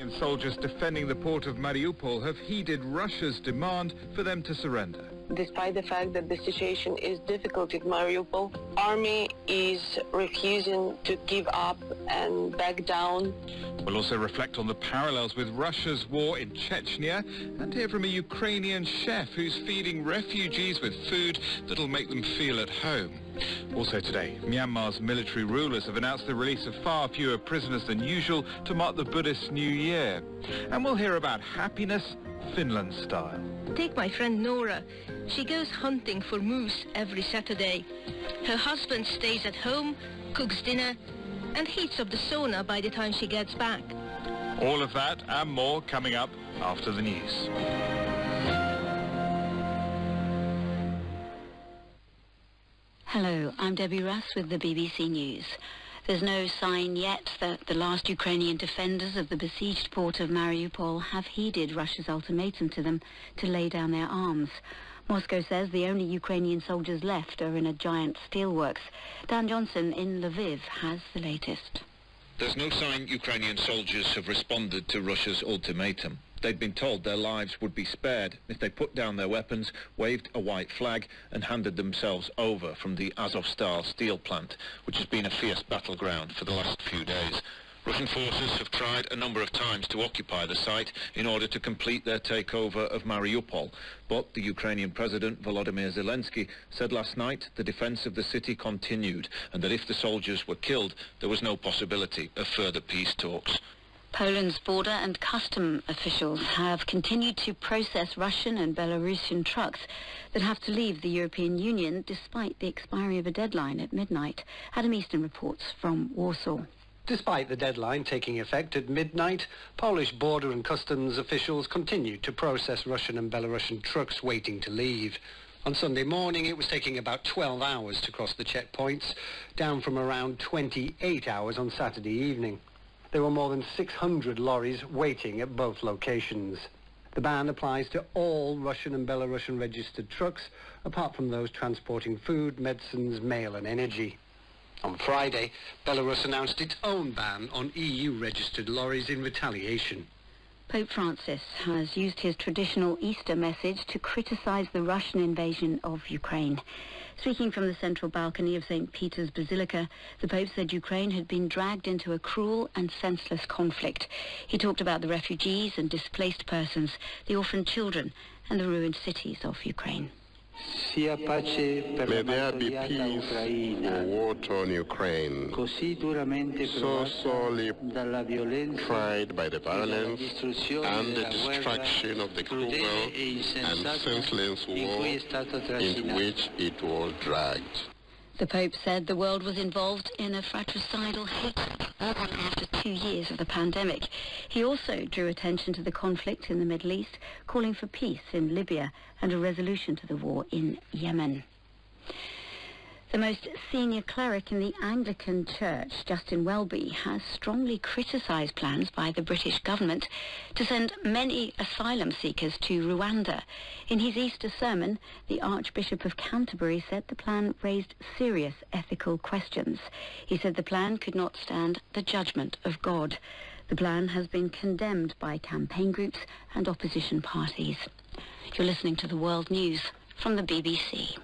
Ukrainian soldiers defending the port of Mariupol have heeded Russia's demand for them to surrender. Despite the fact that the situation is difficult in Mariupol, army is refusing to give up and back down. We'll also reflect on the parallels with Russia's war in Chechnya and hear from a Ukrainian chef who's feeding refugees with food that'll make them feel at home. Also today, Myanmar's military rulers have announced the release of far fewer prisoners than usual to mark the Buddhist New Year. And we'll hear about happiness, Finland style. Take my friend Nora. She goes hunting for moose every Saturday. Her husband stays at home, cooks dinner, and heats up the sauna by the time she gets back. All of that and more coming up after the news. Hello, I'm Debbie Russ with the BBC News. There's no sign yet that the last Ukrainian defenders of the besieged port of Mariupol have heeded Russia's ultimatum to them to lay down their arms. Moscow says the only Ukrainian soldiers left are in a giant steelworks. Dan Johnson in Lviv has the latest. There's no sign Ukrainian soldiers have responded to Russia's ultimatum. They'd been told their lives would be spared if they put down their weapons, waved a white flag and handed themselves over from the Azovstal steel plant, which has been a fierce battleground for the last few days. Russian forces have tried a number of times to occupy the site in order to complete their takeover of Mariupol, but the Ukrainian President Volodymyr Zelensky said last night the defense of the city continued and that if the soldiers were killed, there was no possibility of further peace talks. Poland's border and custom officials have continued to process Russian and Belarusian trucks that have to leave the European Union despite the expiry of a deadline at midnight. Adam Easton reports from Warsaw. Despite the deadline taking effect at midnight, Polish border and customs officials continued to process Russian and Belarusian trucks waiting to leave. On Sunday morning, it was taking about 12 hours to cross the checkpoints, down from around 28 hours on Saturday evening. There were more than 600 lorries waiting at both locations. The ban applies to all Russian and Belarusian registered trucks, apart from those transporting food, medicines, mail and energy. On Friday, Belarus announced its own ban on EU-registered lorries in retaliation. Pope Francis has used his traditional Easter message to criticize the Russian invasion of Ukraine. Speaking from the central balcony of St. Peter's Basilica, the Pope said Ukraine had been dragged into a cruel and senseless conflict. He talked about the refugees and displaced persons, the orphaned children, and the ruined cities of Ukraine. May there be peace for war-torn Ukraine, so sorely tried by the violence and the destruction of the cruel and senseless war in which it was dragged. The Pope said the world was involved in a fratricidal hatred after 2 years of the pandemic. He also drew attention to the conflict in the Middle East, calling for peace in Libya and a resolution to the war in Yemen. The most senior cleric in the Anglican Church, Justin Welby, has strongly criticised plans by the British government to send many asylum seekers to Rwanda. In his Easter sermon, the Archbishop of Canterbury said the plan raised serious ethical questions. He said the plan could not stand the judgment of God. The plan has been condemned by campaign groups and opposition parties. You're listening to the World News from the BBC.